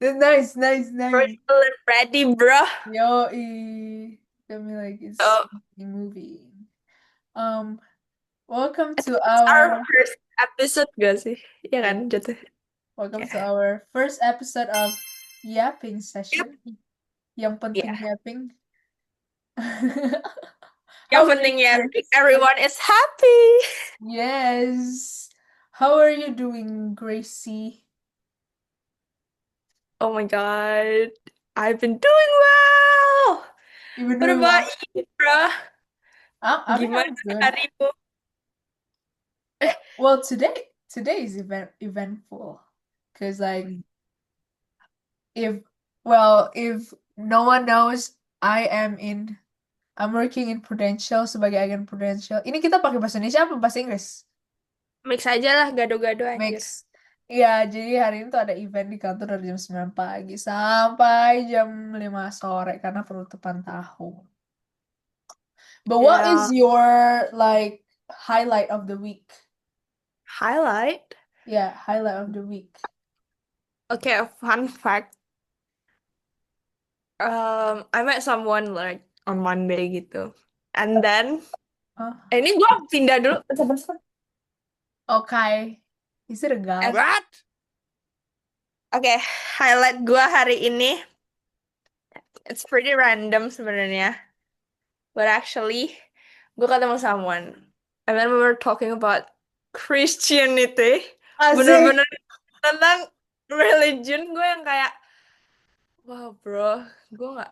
Nice, nice, Are nice. you ready, bro? Yo, feel me like it's So, a movie. Um, welcome I to think it's our our first episode gak sih? Iya kan, yes, jatuh. welcome Ya. to our first episode of yapping Yep. session. Yang penting Ya. yapping. Yang How are you, penting ya, Grace? everyone is happy. Yes. How are you doing, Gracie? Oh my God. I've been doing well. You been What doing about well? you, bro? I mean, Gimana I'm good. harimu? Well, today is eventful, cause like if if no one knows, I'm working in Prudential sebagai agen Prudential. Ini kita pakai bahasa Indonesia apa bahasa Inggris? Mix aja lah, gado-gado anjir. Mix. Iya, jadi hari ini tuh ada event di kantor dari jam 9 pagi sampai jam 5 sore karena penutupan tahun. But what Ya, is your like highlight of the week? highlight. Yeah, highlight of the week. Okay, fun fact. I met someone like on Monday gitu. And then, Huh? ini gue pindah dulu. Bentar. Okay. Is it a guy? What? Oke, highlight gue hari ini, it's pretty random sebenarnya. But actually, gue ketemu someone. And then we were talking about Christianity. Asik. Bener-bener tentang religion gue yang kayak, wow bro,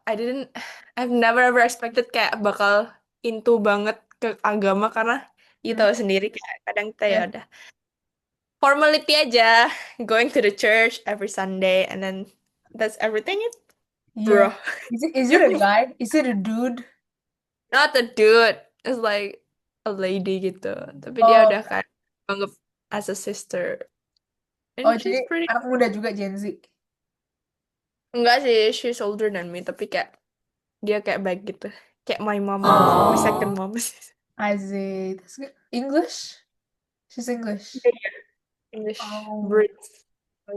I've never ever expected kayak bakal into banget ke agama karena you Hmm, tahu sendiri kayak kadang kita ya yeah. udah formality aja, going to the church every Sunday and then that's everything it, Yeah. bro. Is it a guy? Is it a dude? Not a dude, it's like a lady gitu. Tapi dia Oh, udah kayak anggap as a sister oh and jadi she's pretty. anak muda juga Gen Z. Enggak sih, she's older than me tapi kayak dia kayak baik gitu. Kayak my mama gitu, my second Oh. mom. I see. That's good. English? She's English. Iya, iya. English Oh. Brits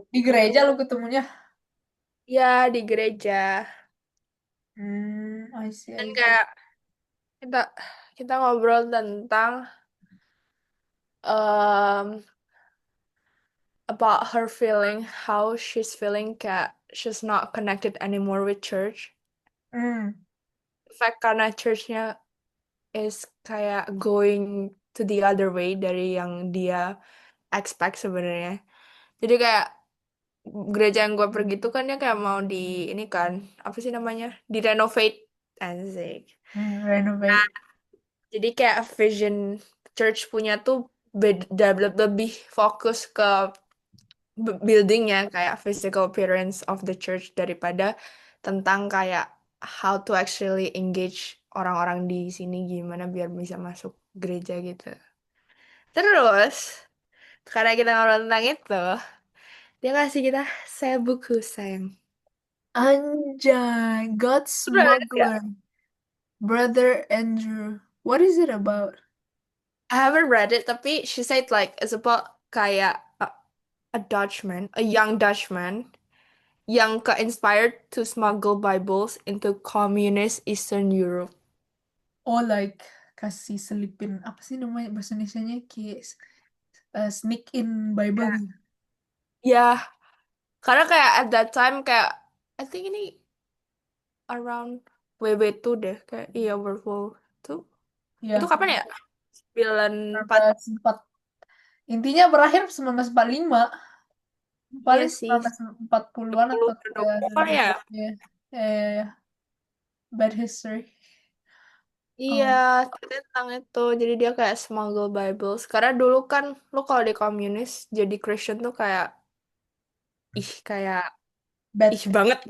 Di gitu. gereja lu ketemunya? Ya di gereja. I see, Dan I see. kayak kita kita ngobrol tentang um about her feeling, how she's feeling kayak she's not connected anymore with church. Hmm. In fact, karena churchnya is kayak going to the other way dari yang dia expect sebenarnya. Jadi kayak gereja yang gue pergi tuh kan dia kayak mau di ini kan apa sih namanya direnovate asik. Renovate. Jadi kayak vision church punya tuh beda lebih fokus ke buildingnya kayak physical appearance of the church daripada tentang kayak how to actually engage orang-orang di sini gimana biar bisa masuk gereja gitu. Terus karena kita ngobrol tentang itu, dia ngasih kita saya buku sayang. Anjay, God Lu udah liat nggak? Smuggler. Brother Andrew. What is it about? I haven't read it, tapi she said like it's about kayak a Dutchman, a young Dutchman yang ke-inspired to smuggle Bibles into communist Eastern Europe. Oh, like kasih selipin apa sih namanya bahasa Indonesianya kayak sneak in Bible Ya, gitu. ya, karena kayak at that time kayak I think ini around WW2 deh, kayak iya World War II. Itu Ya, kapan ya? 94. 1904. Intinya berakhir 1945. Iya Paling sih. 1940-an 20 atau dua puluh kali ya. ya. Ya, ya, ya. Bad history. Iya, Oh, tentang itu. Jadi dia kayak smuggle Bibles. Karena dulu kan lu kalau di komunis jadi Christian tuh kayak kayak bad thing. banget.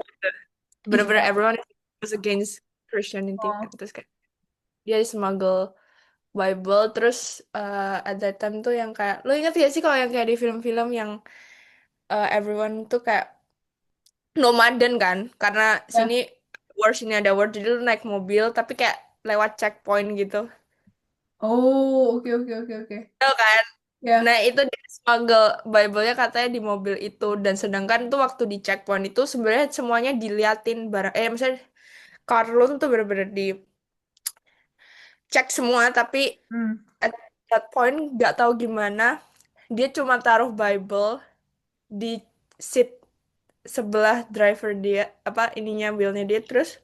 Bener-bener Iya. everyone was against Christianity kan. Oh, Terus kayak dia smuggle Bible terus at that time tuh yang kayak lu ingat gak sih kalau yang kayak di film-film yang everyone tuh kayak nomaden kan? Karena sini ya. war sini ada war jadi lu naik mobil tapi kayak lewat checkpoint gitu. Oh, oke, oke, oke, oke. Tahu kan? Ya. Nah, itu dia smuggle Bible-nya katanya di mobil itu. Dan sedangkan tuh waktu di checkpoint itu sebenarnya semuanya diliatin barang. Misalnya Carlun tuh bener-bener dicek semua. Tapi Hmm. at that point nggak tahu gimana. Dia cuma taruh Bible di seat sebelah driver dia. Apa ininya wheelnya dia. Terus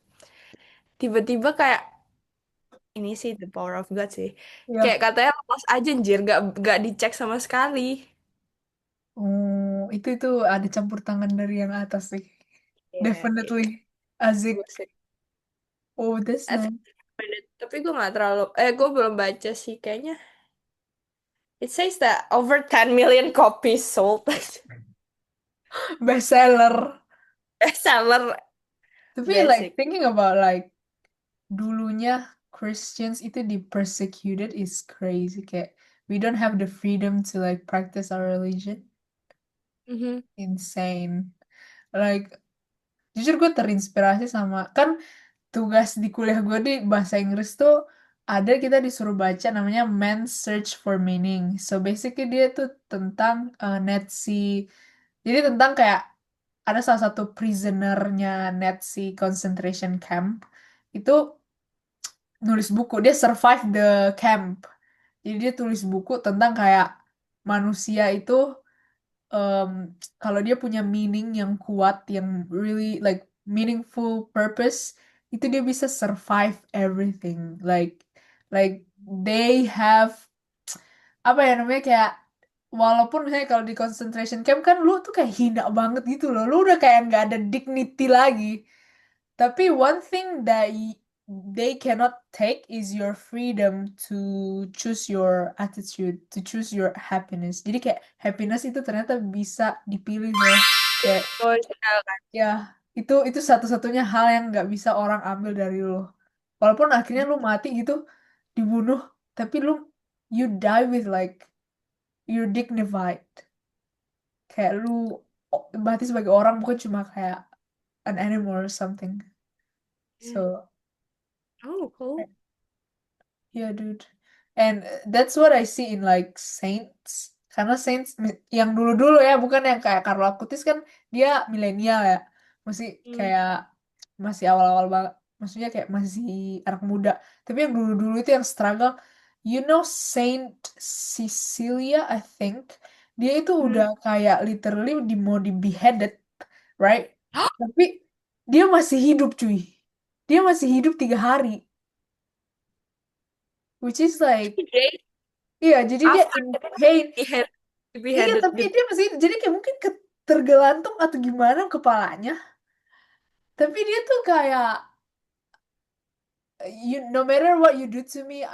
tiba-tiba kayak ini sih the power of God sih. Kayak Ya. katanya lepas aja anjir. Nggak dicek sama sekali. Oh, itu ada campur tangan dari yang atas sih. Iya, Definitely. kayak Asik. gue sih. Oh, that's I nice. think tapi gue nggak terlalu gue belum baca sih kayaknya it says that over 10 million copies sold. Bestseller. Bestseller. Tapi like Basic. thinking about like dulunya Christians itu di persecuted is crazy. Kayak we don't have the freedom to like practice our religion. Mhm. Insane. Like jujur gue terinspirasi sama kan tugas di kuliah gue di bahasa Inggris tuh ada kita disuruh baca namanya Man's Search for Meaning. So basically dia tuh tentang Nazi. Jadi tentang kayak ada salah satu prisonernya Nazi concentration camp itu nulis buku. Dia survive the camp. Jadi dia tulis buku tentang kayak manusia itu um, kalau dia punya meaning yang kuat, yang really like meaningful purpose, itu dia bisa survive everything. Like they have apa ya namanya kayak walaupun misalnya kalau di concentration camp kan lu tuh kayak hina banget gitu loh. Lu udah kayak nggak ada dignity lagi. Tapi one thing that they cannot take is your freedom to choose your attitude, to choose your happiness. Jadi kayak happiness itu ternyata bisa dipilih loh. Kayak Oh, iya kan. ya itu satu-satunya hal yang nggak bisa orang ambil dari lo. Walaupun akhirnya lu mati gitu, dibunuh, tapi lu you die with like you're dignified. Kayak lu mati sebagai orang bukan cuma kayak an animal or something. Yeah. So Oh, cool. yeah, dude. And that's what I see in like Saints. Karena Saints yang dulu-dulu ya, bukan yang kayak Carlo Acutis kan dia milenial ya. Masih Hmm. kayak masih awal-awal banget. Maksudnya kayak masih anak muda. Tapi yang dulu-dulu itu yang struggle. You know Saint Cecilia, I think. Dia itu Hmm. udah kayak literally mau di beheaded, right? Tapi dia masih hidup, cuy. Dia masih hidup 3 hari. Which is like Today, iya, jadi dia after in pain. he had to be Iya, headed tapi gitu. dia masih jadi kayak mungkin tergelantung atau gimana kepalanya. Tapi dia tuh kayak you no matter what you do to me,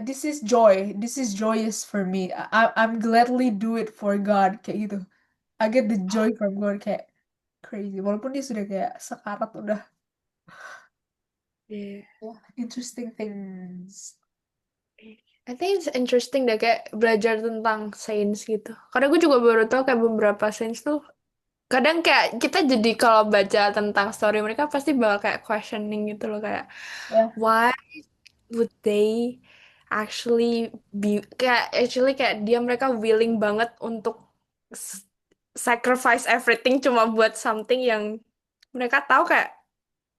this is joy. This is joyous for me. I'm gladly do it for God kayak gitu. I get the joy from God kayak crazy. Walaupun dia sudah kayak sekarat udah. Yeah. Yeah, interesting things. I think it's interesting deh kayak belajar tentang sains gitu. Karena gue juga baru tahu kayak beberapa sains tuh kadang kayak kita jadi kalau baca tentang story mereka pasti bakal kayak questioning gitu loh kayak Ya, why would they actually be kayak actually kayak dia mereka willing banget untuk s- sacrifice everything cuma buat something yang mereka tahu kayak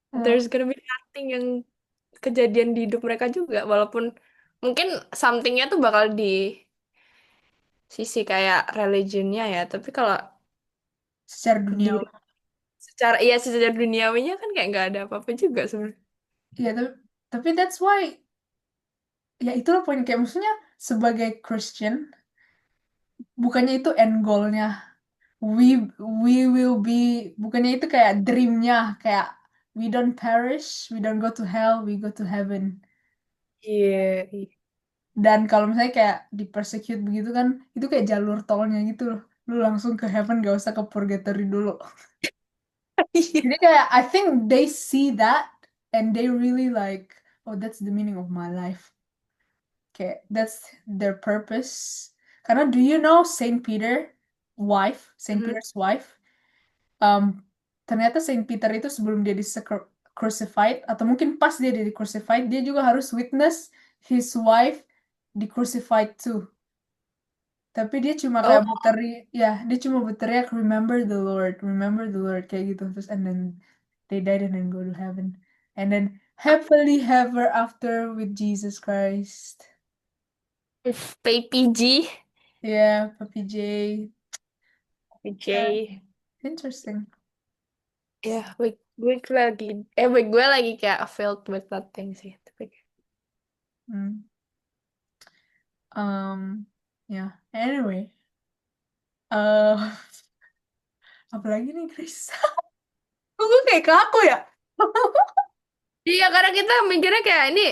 hmm, there's gonna be nothing yang kejadian di hidup mereka juga walaupun mungkin somethingnya tuh bakal di sisi kayak religionnya ya tapi kalau secara di dunia. secara iya secara duniawinya kan kayak nggak ada apa-apa juga sebenarnya. Ya, tapi that's why ya itulah poin kayak maksudnya sebagai Christian bukannya itu end goalnya we we will be bukannya itu kayak dreamnya kayak we don't perish we don't go to hell we go to heaven Iya, iya. dan kalau misalnya kayak di persecute begitu kan itu kayak jalur tolnya gitu loh lu langsung ke heaven gak usah ke purgatory dulu Iya. jadi kayak I think they see that and they really like oh that's the meaning of my life kayak that's their purpose karena do you know Saint Mhm. Peter's wife um, ternyata Saint Peter itu sebelum dia di crucified atau mungkin pas dia di crucified dia juga harus witness his wife di crucified too Tapi dia cuma Oh, kayak berteriak, ya dia cuma berteriak remember the Lord kayak gitu. Terus and then they died and then go to heaven. And then happily ever after with Jesus Christ. if PPG, Yeah, Papi J. Yeah, PJ. interesting. Ya, week gue lagi kayak filled with nothing sih. Tapi Hmm. Yeah. Anyway, eh apa lagi nih, Chris? Gue kayak kaku ya. iya, karena kita mikirnya kayak ini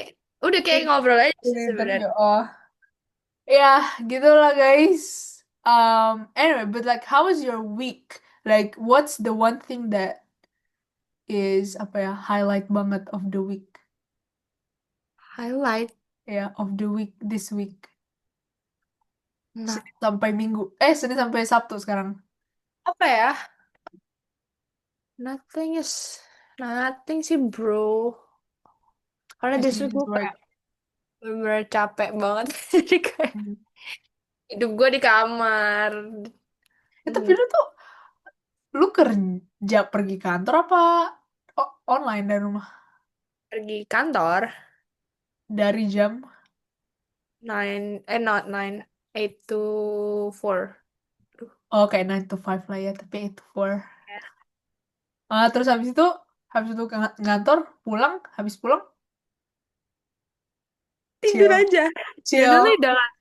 udah kayak ngobrol aja Ini sih interview. sebenarnya. Oh, ya, gitulah guys. Anyway, but like, how was your week? Like, what's the one thing that is apa ya highlight banget of the week? Highlight. Ya, of the week this week. Nah, Senin sampai Minggu. Senin sampai Sabtu sekarang. apa ya? Nothing is nothing sih, bro. Karena As this in week just gue work. kayak bener capek banget. Jadi kayak Hmm. hidup gue di kamar. Tapi Hmm, lu kerja pergi kantor apa online dari rumah? pergi kantor Dari jam? not nine, 8 to 4. Aduh, Oh, kayak 9 to 5 lah ya, tapi 8 to 4. ya. Terus habis itu ke ngantor, pulang, habis pulang, Tidur chill, aja. Literally chill. udah gak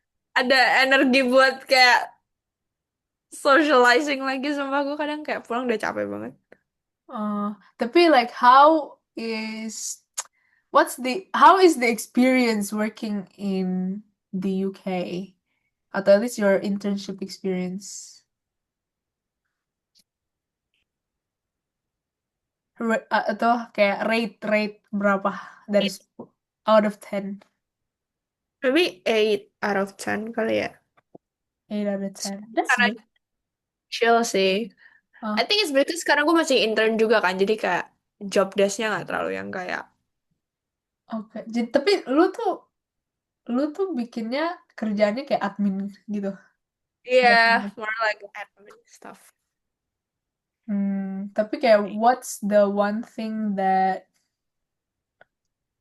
ada energi buat kayak socializing lagi sama aku kadang kayak pulang udah capek banget. Tapi like is how is the experience working in the UK? Atau at least your internship experience? Atau kayak rate berapa dari 10 out of 10? Maybe 8 out of 10 kali ya. 8 out of 10. That's Karena good. chill sih. I Oh, think it's because sekarang gue masih intern juga kan, jadi kayak job desk-nya nggak terlalu yang kayak oke. Jadi tapi lu tuh bikinnya kerjaannya kayak admin gitu. yeah, Back-end. more like admin stuff. Tapi kayak what's the one thing that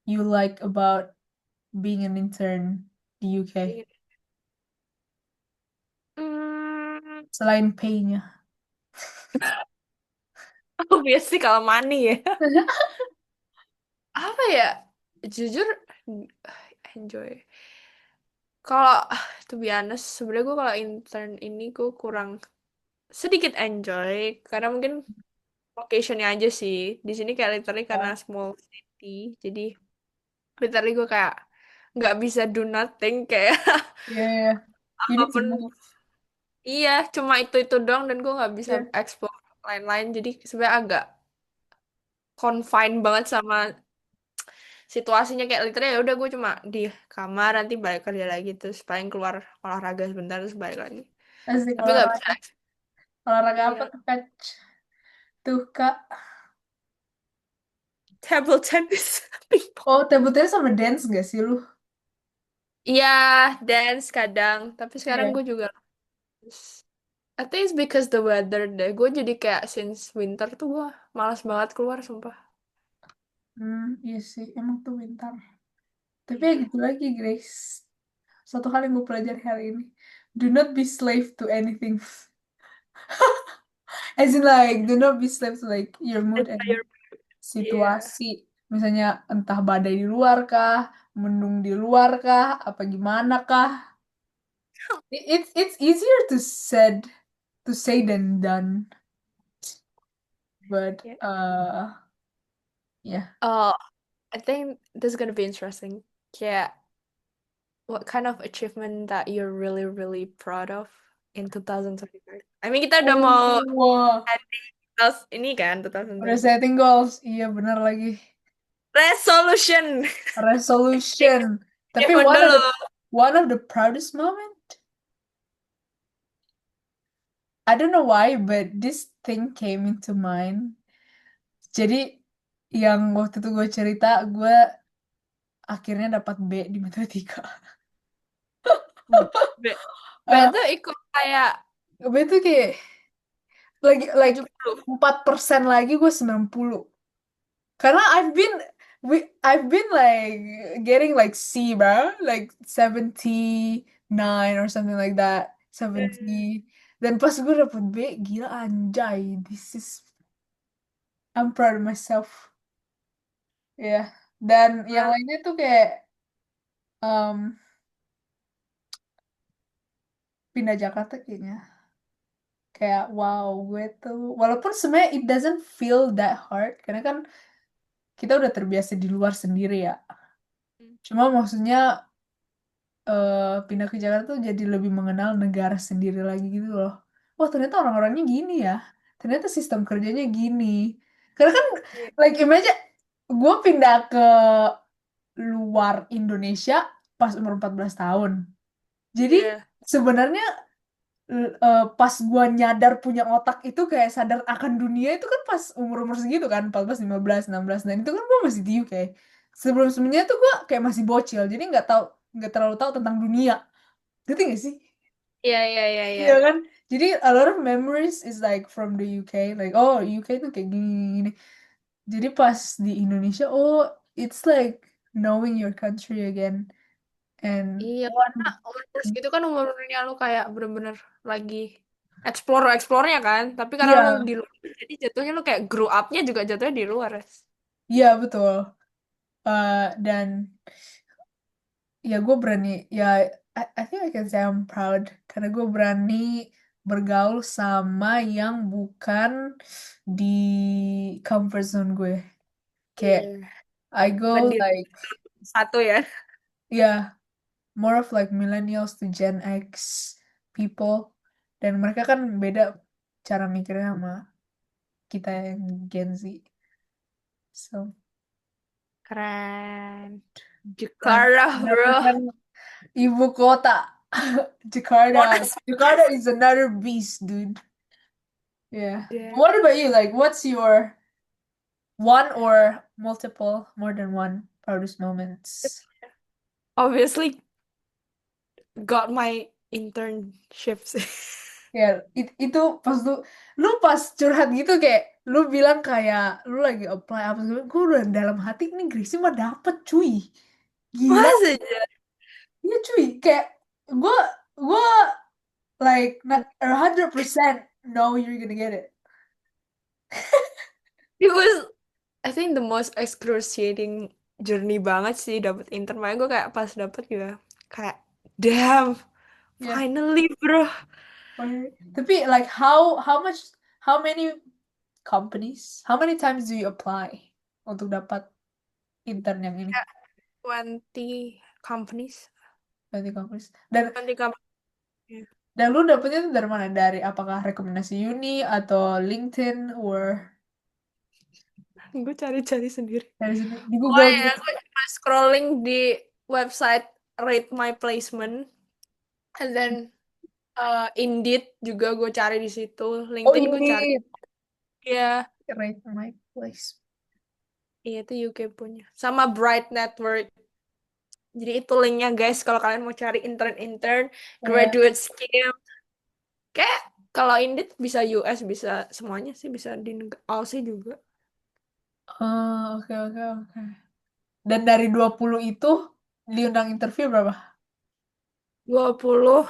you like about being an intern di UK? Hmm, Selain pay-nya. obviously kalau money ya. Apa ya? Jujur enjoy. Kalau to be honest, sebenarnya gue kalau intern ini gue kurang sedikit enjoy karena mungkin locationnya aja sih. Di sini kayak literally karena Oh, small city, jadi literally gue kayak nggak bisa do nothing kayak yeah. You need to apapun. move. Iya, cuma itu doang dan gue nggak bisa Yeah. explore lain-lain. Jadi sebenarnya agak confined banget sama situasinya kayak literally ya udah gue cuma di kamar nanti balik kerja lagi terus paling keluar olahraga sebentar terus balik lagi. Asik Tapi nggak bisa olahraga. Olahraga apa iya tuh, Kak? Tuh, Kak. table tennis. Oh, table tennis sama dance gak sih lu? Iya, dance kadang. Tapi sekarang Iya. gue juga I think it's because the weather deh. Gue jadi kayak since winter tuh gue malas banget keluar sumpah. Iya sih, emang tuh pintar. Tapi ya Iya. gitu lagi, Grace. Satu hal yang gue pelajari hari ini. Do not be slave to anything. As in like, do not be slave to like your mood and Entire Iya. situasi. Misalnya entah badai di luar kah, mendung di luar kah, apa gimana kah. It's easier to say than done. But Yeah. yeah. Oh, I think this is gonna be interesting. Kayak what kind of achievement that you're really really proud of in 2025? I mean kita udah mau Wah, ini kan udah 2025. setting goals. Iya benar lagi. Resolution. Resolution. Tapi Achievement dulu. one of the proudest moment. I don't know why, but this thing came into mind. Jadi yang waktu itu gue cerita, gue akhirnya dapat B di matematika. B. Eh, Berarti ikut kayak itu kayak lagi like 70. 4% lagi gue 90. Karena I've been like getting like C, bro, like 79 or something like that, 70. Dan pas gue dapet B, gila anjay, this is I'm proud of myself. Ya. Dan yang Nah, lainnya tuh kayak um, pindah Jakarta kayaknya. Kayak wow, gue tuh walaupun sebenarnya it doesn't feel that hard karena kan kita udah terbiasa di luar sendiri ya. Cuma maksudnya pindah ke Jakarta tuh jadi lebih mengenal negara sendiri lagi gitu loh. Wah, ternyata orang-orangnya gini ya. Ternyata sistem kerjanya gini. Karena kan, iya. like imagine gue pindah ke luar Indonesia pas umur 14 tahun. Jadi Iya. sebenarnya pas gue nyadar punya otak itu kayak sadar akan dunia itu kan pas umur-umur segitu kan 14, 15, 16. Dan itu kan gue masih di UK. Sebelum-sebelumnya tuh gue kayak masih bocil. Jadi nggak terlalu tahu tentang dunia. Ngerti gak sih? Iya, iya, iya, iya. Iya kan? Jadi a lot of memories is like from the UK. Like, oh UK tuh kayak gini, gini. Jadi pas di Indonesia, oh it's like knowing your country again. And Iya, karena umur segitu kan umurnya lu kayak bener-bener lagi explore-explore-nya kan. Tapi karena lu iya, di luar, jadi jatuhnya lu kayak grow up-nya juga jatuhnya di luar. iya betul. Dan ya gue berani, ya I think I can say I'm proud. Karena gue berani bergaul sama yang bukan di comfort zone gue. Kayak Iya. I go Bukan di like, satu ya. ya more of like millennials to Gen X people dan mereka kan beda cara mikirnya sama kita yang Gen Z. So Keren. dan Jakarta, bro. mendapatkan ibu kota Jakarta. Monas. Jakarta is another beast, dude. Yeah. Yeah. What about you? Like, what's your one or multiple, more than one proudest moments? Obviously got my internships. Ya, itu pas lu pas curhat gitu kayak lu bilang kayak lu lagi apply apa segala, gue udah dalam hati ini Gracie mah dapet cuy, gila, Masa aja? iya cuy, kayak gue gue like not 100% know you're gonna get it. It was, I think the most excruciating journey banget sih dapet intern. Makanya gue kayak pas dapet juga kayak damn, Ya, finally bro. tapi like how many companies, how many times do you apply untuk dapat intern yang ini? Kayak 20 companies. 20 companies. Dan 20 companies. Dan lu dapetnya tuh dari mana? Dari apakah rekomendasi uni atau LinkedIn or Gue cari-cari sendiri. dari sini di Oh Google ya, gitu? gue cuma scrolling di website Rate My Placement, and then Indeed juga gue cari di situ, Oh LinkedIn gue cari. ini Ya, Rate My Place. iya itu UK punya. Sama Bright Network. Jadi itu linknya guys kalau kalian mau cari intern-intern, Ya. graduate scheme. Kayak kalau Indeed bisa US, bisa semuanya sih, bisa di Aussie juga. Oh, oke oke oke. Dan dari 20 itu diundang interview berapa? 20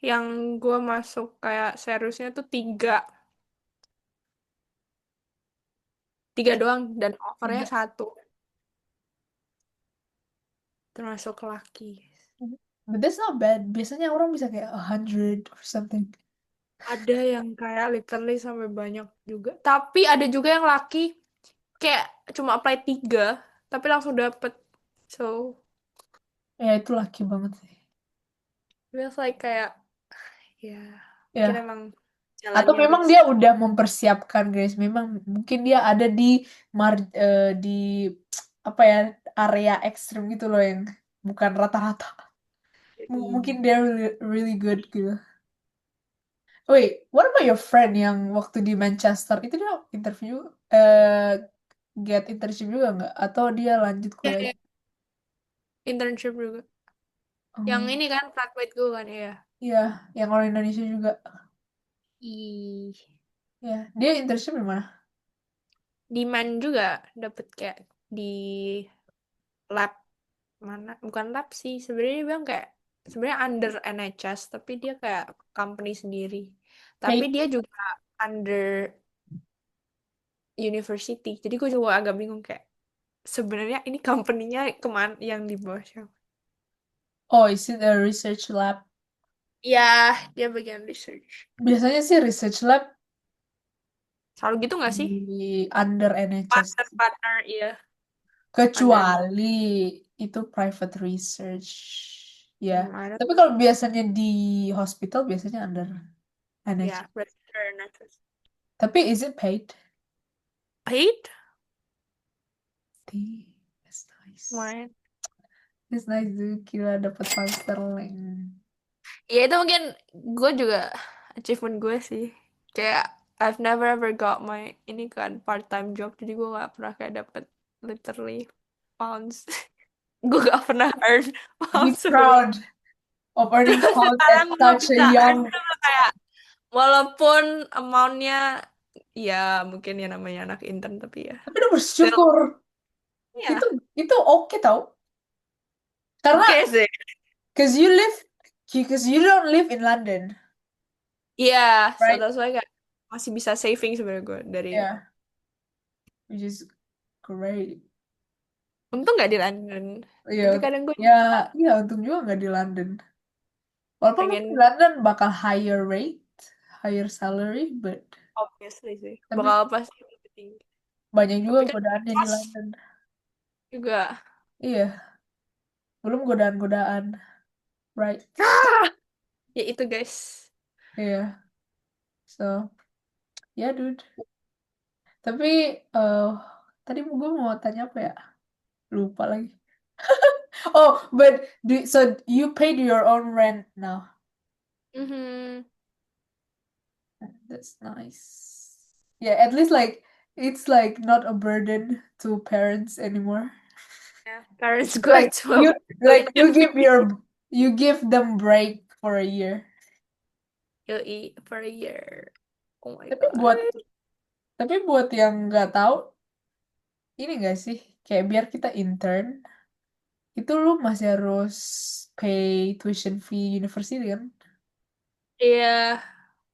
yang gue masuk kayak seriusnya tuh tiga. Tiga doang dan offernya Tiga. satu. Termasuk laki. But that's not bad. Biasanya orang bisa kayak 100 or something. Ada yang kayak literally sampai banyak juga. Tapi ada juga yang laki kayak cuma apply tiga, tapi langsung dapet. So, Ya itu laki banget sih. feels like kayak, ya mungkin Ya. emang Atau jalannya memang udah. dia udah mempersiapkan guys. Memang mungkin dia ada di di apa ya, area ekstrim gitu loh yang bukan rata-rata. Mungkin dia really, really good gitu. Wait, what about your friend yang waktu di Manchester itu dia interview get internship juga nggak? Atau dia lanjut Ya, kuliah? ya, internship juga. Yang Oh, ini kan flatmate gue kan ya. Iya, yang orang Indonesia juga. Ih, Ya, dia internship di mana? demand juga dapet kayak di lab mana? Bukan lab sih, sebenarnya dia bilang kayak sebenarnya under NHS, tapi dia kayak company sendiri. Tapi Paid. dia juga under university. Jadi gue juga agak bingung kayak sebenarnya ini company-nya kemana yang di bawah siapa? Oh, is it a research lab? Iya, dia bagian research. Biasanya sih research lab Selalu gitu nggak sih? di under NHS. Partner-partner, iya. Under Kecuali itu private research. Ya. ada Tapi kalau biasanya di hospital biasanya under NHS. ya berarti under nurses. Tapi is it paid? Paid? That's nice. Lumayan. That's nice tuh. Kira dapat pound sterling. Ya itu mungkin gue juga achievement gue sih. Kayak I've never ever got my ini kan part-time job, jadi gue gak pernah kayak dapet literally pounds. Gue gak pernah earn Be pounds sebelum. proud of earning pounds at Sekarang gue such a bisa earn young. tuh kayak walaupun amountnya ya mungkin ya namanya anak intern tapi ya Tapi udah still bersyukur. Itu ya itu oke tau. Karena oke sih. cause you live, cause you don't live in London, Iya, so right? that's why kayak masih bisa saving sebenarnya gue dari Yeah, which is great. untung nggak di London. Iya, Nanti kadang gue ya, iya untung juga nggak di London. Walaupun mungkin di pengen London bakal higher rate, higher salary, but obviously sih tapi bakal pasti lebih tinggi. banyak juga Tapi kan godaannya di pas London. juga. Iya, belum godaan-godaan, right? Ya itu guys. Iya, so ya dude. Tapi eh tadi gue mau tanya apa ya? Lupa lagi. Oh, but so you paid your own rent now. Mhm. That's nice. Yeah, at least like it's like not a burden to parents anymore. Ya, parents gue Like cuma you like tuition fee. you give them break for a year. Yoi, for a year. Oh my Tapi god. buat yang nggak tahu ini gak sih kayak biar kita intern itu lu masih harus pay tuition fee university kan? Iya,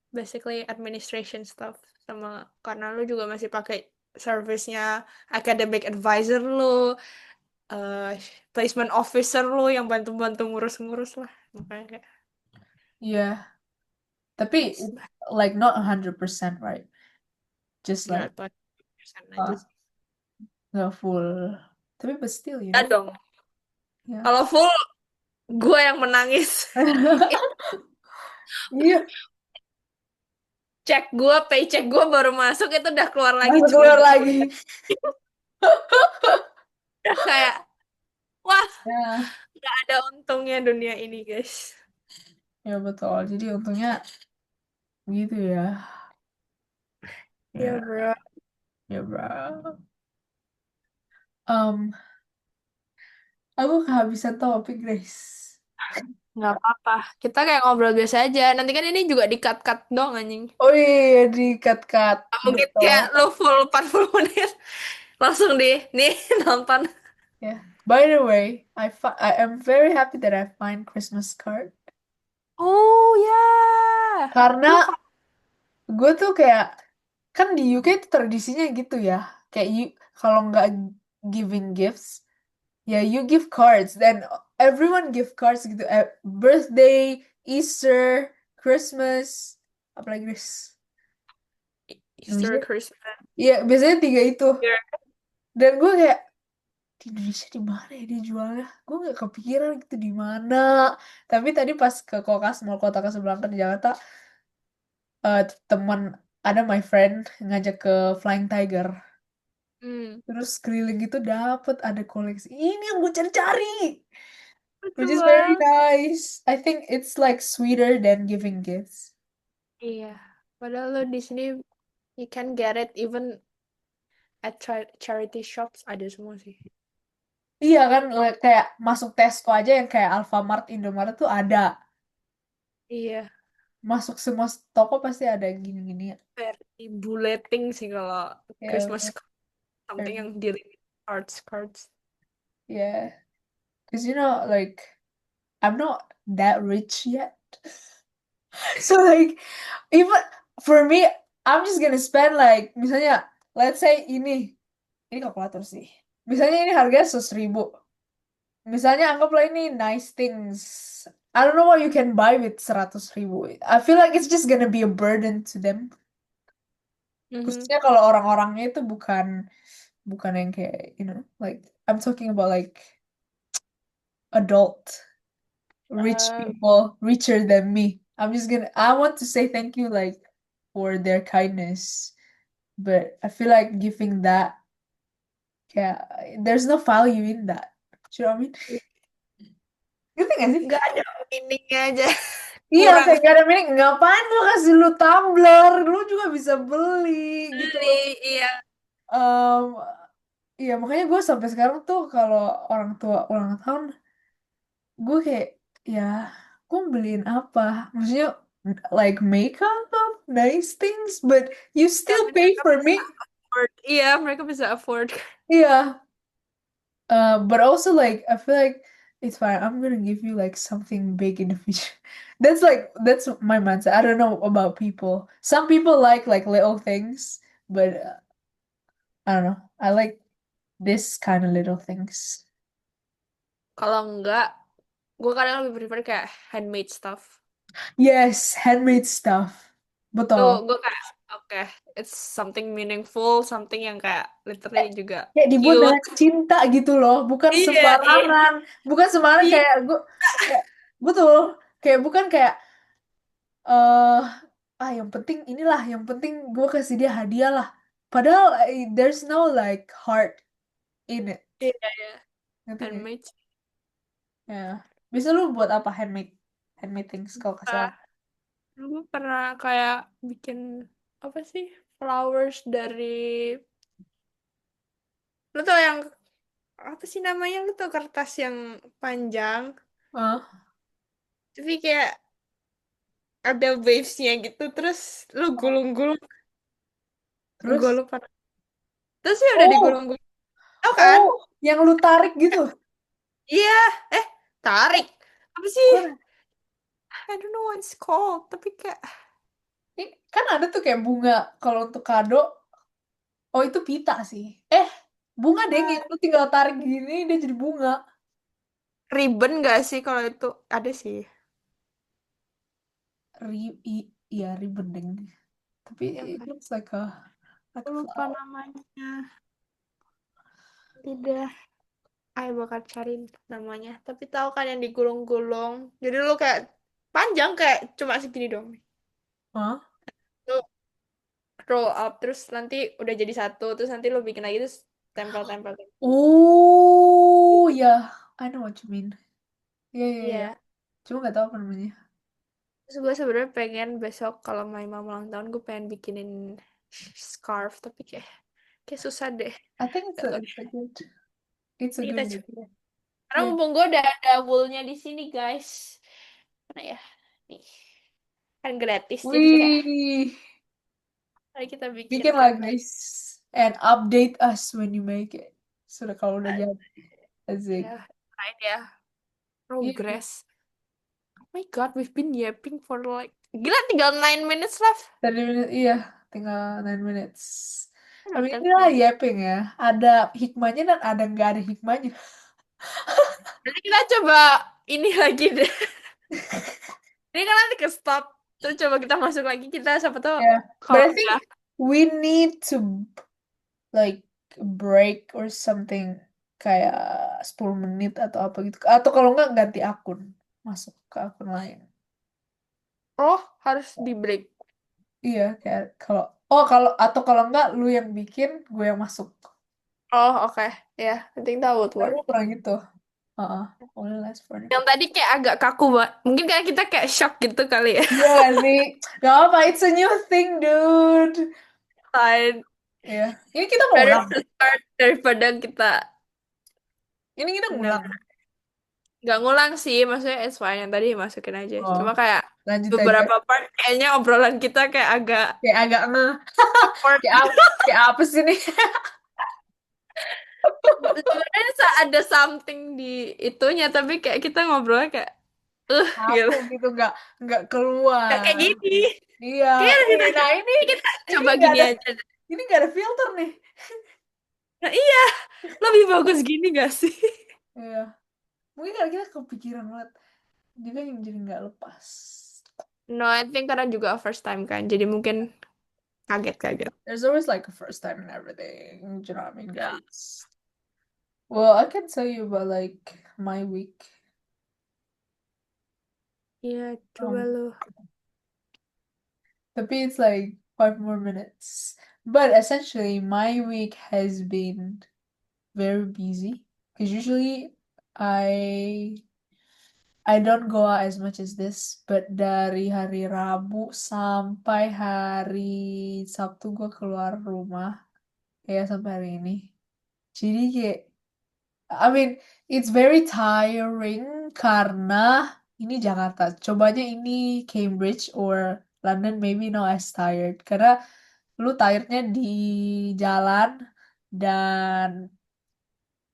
basically administration stuff sama karena lu juga masih pakai service-nya academic advisor lu, eh placement officer lu yang bantu-bantu ngurus-ngurus lah. Makanya kayak Iya, tapi it's like not 100% right? Just nggak like tahu persen aja uh, sih. nggak full. Tapi but still, you Ya know. dong. Ya. Kalau full, gue yang menangis. Iya, Cek gue, paycheck gue baru masuk itu udah keluar lagi masuk cuma keluar buat lagi. udah kayak wah Ya, nggak ada untungnya dunia ini guys. ya betul. Jadi untungnya gitu ya. Ya Ya, bro, ya bro. Um, aku kehabisan topik, guys. nggak apa-apa. Kita kayak ngobrol biasa aja. Nanti kan ini juga di-cut-cut dong anjing. Oh iya, di cut-cut. Nggak mungkin Betul. kayak lo full 40 menit langsung di nih nonton. Ya. By the way, I am very happy that I find Christmas card. Oh ya, Karena lu gue tuh kayak kan di UK itu tradisinya gitu ya. Kayak kalau nggak giving gifts, ya you give cards dan everyone give cards gitu. Birthday, Easter, Christmas, apalagi guys. Easter Biasanya, Christmas. iya biasanya tiga itu. Ya. Dan gue kayak di Indonesia di mana ya dia jualnya? Gue nggak kepikiran gitu di mana. Tapi tadi pas ke Kokas Mall Kota Kasablanca di Jakarta, teman ada my friend ngajak ke Flying Tiger. Hmm, Terus keliling itu dapet ada koleksi. Ini yang gue cari-cari. lucu Which is very banget. nice. I think it's like sweeter than giving gifts. Iya, padahal lo di sini you can get it even at charity shops ada semua sih. Iya kan kayak masuk Tesco aja yang kayak Alfamart, Indomaret tuh ada. Iya, Masuk semua toko pasti ada gini-gini ya. very bulleting sih kalau Ya, Christmas card, something yang very- dealing with cards. yeah. Because like I'm not that rich yet. So like even for me, I'm just gonna spend like misalnya let's say ini kalkulator sih. Misalnya ini harganya 100.000. Misalnya anggaplah ini nice things. I don't know what you can buy with 100.000. I feel like it's just gonna be a burden to them. Mhm. Khususnya kalau orang-orangnya itu bukan bukan yang kayak like I'm talking about like adult rich Eh, people richer than me. I want to say thank you like for their kindness, but I feel like giving that, yeah, there's no value in that. You know what I mean? Ngerti gak sih? nggak ada meaningnya aja, Iya, kurang kayak gak ada meaning. Ngapain gua kasih lu tumbler? Lu juga bisa beli gitu beli. loh. Iya, Em, iya, makanya gue sampai sekarang tuh kalau orang tua ulang tahun, gue kayak, ya, gue beliin apa? Maksudnya, like makeup, nice things, but you ya still pay mereka for me. bisa afford. Iya, mereka bisa afford. Iya, but also like I feel like it's fine. I'm gonna give you like something big in the future. That's my mindset. I don't know about people. Some people like little things, but I don't know. I like this kind of little things. Kalau enggak, gue kadang lebih prefer kayak handmade stuff. Yes, handmade stuff. Tuh, Betul. gue kayak, oke, it's something meaningful, something yang kayak literally Kayak juga kayak dibuat cute. dengan cinta gitu loh, bukan Iya, iya, sembarangan. Bukan sembarangan iya. kayak gue kayak betul. Kayak bukan kayak eh yang penting inilah, yang penting gue kasih dia hadiah lah. Padahal there's no like heart in it. Iya, iya. Ngerti nggak? Handmade. Ya. Bisa lu buat apa handmade things kalau kasih Ah, orang? gue pernah kayak bikin apa sih flowers dari, lu tau yang apa sih namanya, lu tau kertas yang panjang Ah, tapi kayak ada wavesnya gitu, terus lu gulung-gulung, gue terus? lupa, terus ya udah Oh, digulung-gulung, tau kan? oh, yang lu tarik gitu. Iya, eh, tarik Oh, apa sih, bukan. I don't know what it's called, tapi kayak Kan ada tuh kayak bunga kalau untuk kado. Oh, itu pita sih. Bunga deh ah, yang lu tinggal tarik gini dia jadi bunga. ribbon gak sih kalau itu, ada sih. Ri i, iya ribbon deh. Tapi Yang it looks like aku a lupa flower. namanya, tidak. Ayo bakal cari namanya. Tapi tahu kan yang digulung-gulung. Jadi lu kayak panjang kayak cuma segini dong. Hah? Lu roll up terus nanti udah jadi satu. Terus nanti lu bikin lagi terus tempel-tempel. Oh ya, I know what you mean. Iya iya iya. Iya. Cuma nggak tahu apa namanya. Terus gue sebenarnya pengen besok kalau my mom ulang tahun gue pengen bikinin scarf. Tapi kayak susah deh. I think Gak tau deh. it's a Nanti good kita coba. idea. Karena Yeah. mumpung gue udah ada woolnya di sini guys. Mana ya? Nih. Kan gratis. Jadi kayak Wih, mari kita bikin bikin lah kan. guys. And update us when you make it. Sudah kalau udah jadi. Asik. Ya, right ya. Iya, Progress. Oh my God, we've been yapping for like... Gila, tinggal 9 minutes left. 30 menit, iya, tinggal 9 minutes. Udah Tapi inilah 30 minutes. yapping ya. Ada hikmahnya dan ada nggak ada hikmahnya. Nanti kita coba ini lagi deh. Ini kan nanti ke stop. Terus coba kita masuk lagi. Kita siapa tahu Yeah, but kalau I think udah... we need to like break or something kayak 10 menit atau apa gitu. Atau kalau nggak ganti akun, masuk ke akun lain. Oh, harus di break. Iya, kayak kalau atau kalau nggak lu yang bikin, gue yang masuk. Oh, oke. Ya, I think that would Baru work. pernah gitu. Heeh. Only last for Yang tadi kayak agak kaku banget. Mungkin kayak kita kayak shock gitu kali ya. Iya nggak sih? Gak apa, it's a new thing, dude. Fine. Iya. Ini kita Better ngulang. to start daripada kita Ini kita ngulang. benar-benar. Nggak ngulang sih, maksudnya it's fine yang tadi masukin aja. Oh, Cuma kayak lanjut aja. beberapa part kayaknya obrolan kita kayak agak Kayak agak ngeh. awkward. Kayak apa sih nih? Sebenarnya ada something di itunya, tapi kayak kita ngobrolnya kayak, Aku gitu. gitu nggak Gak kayak keluar. gini. Iya. Kayak kita, Nah kita ini coba nggak gini ada aja. ini nggak ada filter nih. Nah iya, lebih bagus gini gak sih? Iya. Mungkin karena kita kepikiran banget. Juga yang jadi nggak lepas. No, I think karena juga first time kan, jadi mungkin kaget-kaget. There's always like a first time in everything. You know what I mean, guys? Well, I can tell you about like my week. Iya, coba Um, lu. tapi it's like 5 more minutes. But essentially, my week has been very busy because usually I I don't go out as much as this, but dari hari Rabu sampai hari Sabtu gue keluar rumah ya sampai hari ini. Jadi kayak I mean it's very tiring karena ini Jakarta. Cobanya ini Cambridge or London maybe not as tired karena lu tirednya di jalan dan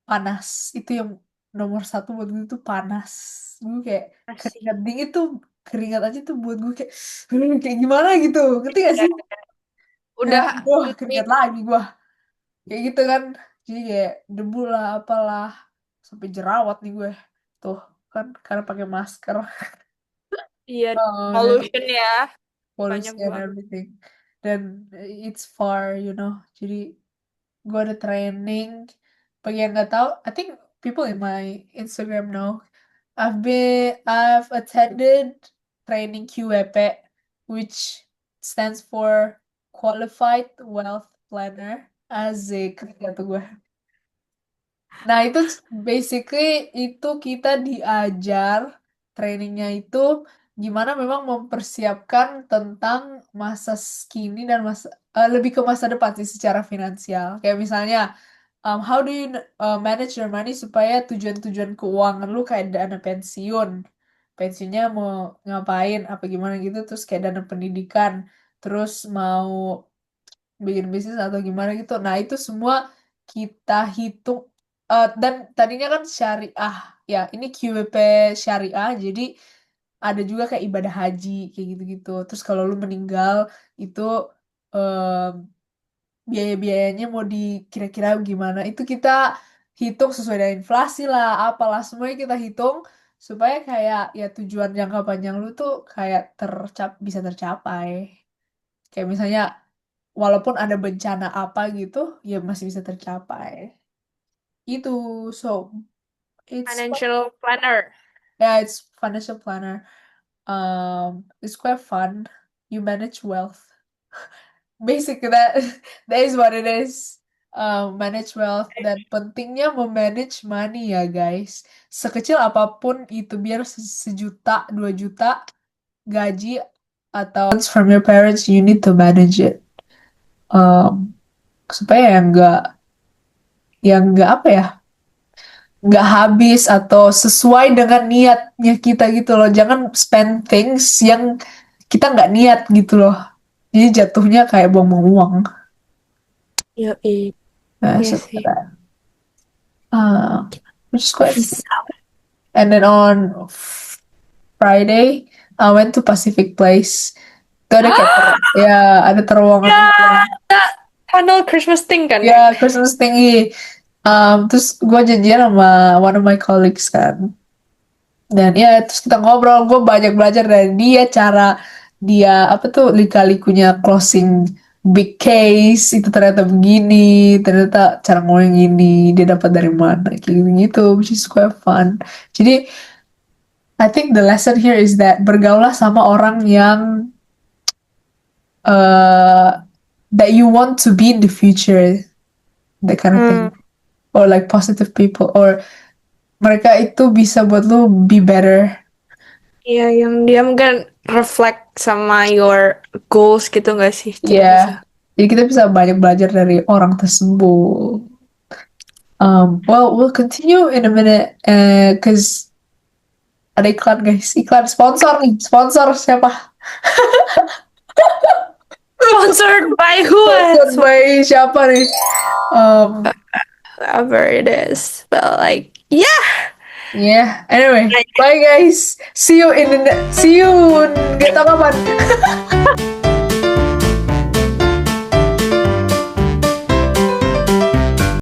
panas itu yang nomor satu buat gue tuh panas gue kayak Masih. keringat dingin tuh keringat aja tuh buat gue kayak kayak gimana gitu ngerti gak Ya, sih kayak udah wah ini keringat lagi gue kayak gitu kan jadi kayak debu lah apalah sampai jerawat nih gue tuh kan karena pakai masker iya oh dan pollution ya banyak pollution and banget. everything dan it's far jadi gue ada training bagi yang nggak tahu I think people in my Instagram know I've attended training QWP, which stands for Qualified Wealth Planner. Asik, kata gue. Nah, itu basically itu kita diajar trainingnya itu gimana memang mempersiapkan tentang masa kini dan lebih ke masa depan sih secara finansial. Kayak misalnya how do you manage your money supaya tujuan-tujuan keuangan lu kayak dana pensiun. Pensiunnya mau ngapain, apa gimana gitu, terus kayak dana pendidikan, terus mau bikin bisnis atau gimana gitu. Nah, itu semua kita hitung. Dan tadinya kan syariah, ya ini QWP syariah, jadi ada juga kayak ibadah haji, kayak gitu-gitu. Terus kalau lu meninggal, itu biaya-biayanya mau dikira-kira gimana, itu kita hitung sesuai dengan inflasi lah, apalah, semuanya kita hitung supaya kayak ya tujuan jangka panjang lu tuh kayak bisa tercapai. Kayak misalnya walaupun ada bencana apa gitu, ya masih bisa tercapai. Itu, so Financial planner. it's financial planner. It's quite fun. You manage wealth. Basically, that is what it is. Manage wealth dan pentingnya memanage money ya guys. Sekecil apapun itu biar sejuta, 2 juta gaji atau from your parents, you need to manage it. Supaya yang nggak apa ya nggak habis atau sesuai dengan niatnya kita gitu loh. Jangan spend things yang kita nggak niat gitu loh. Jadi jatuhnya kayak buang-buang uang. Iya, iya So sih. that, which is quite fun. And then on Friday, I went to Pacific Place. Itu ada kayak ya ada terowongan Ya, gitu. tunnel Christmas thing kan Ya yang Christmas tinggi. Terus gue janjian sama one of my colleagues kan. Dan ya terus kita ngobrol, gue banyak belajar dari dia cara dia apa tuh lika-likunya closing big case itu ternyata begini, ternyata cara ngomong gini, dia dapat dari mana kayak gitu, which is quite fun. Jadi I think the lesson here is that bergaulah sama orang yang uh, that you want to be in the future, that kind of thing, hmm, or like positive people, or mereka itu bisa buat lu be better. iya yang dia mungkin reflect sama your goals gitu nggak sih? Jadi Ya, bisa. jadi kita bisa banyak belajar dari orang tersebut. Well, we'll continue in a minute, cause Ada iklan guys, iklan sponsor nih, sponsor siapa? Sponsored by who? Sponsored by siapa nih? Whoever it is. But like, yeah. Yeah. Anyway, bye guys. See you nggak tahu kapan.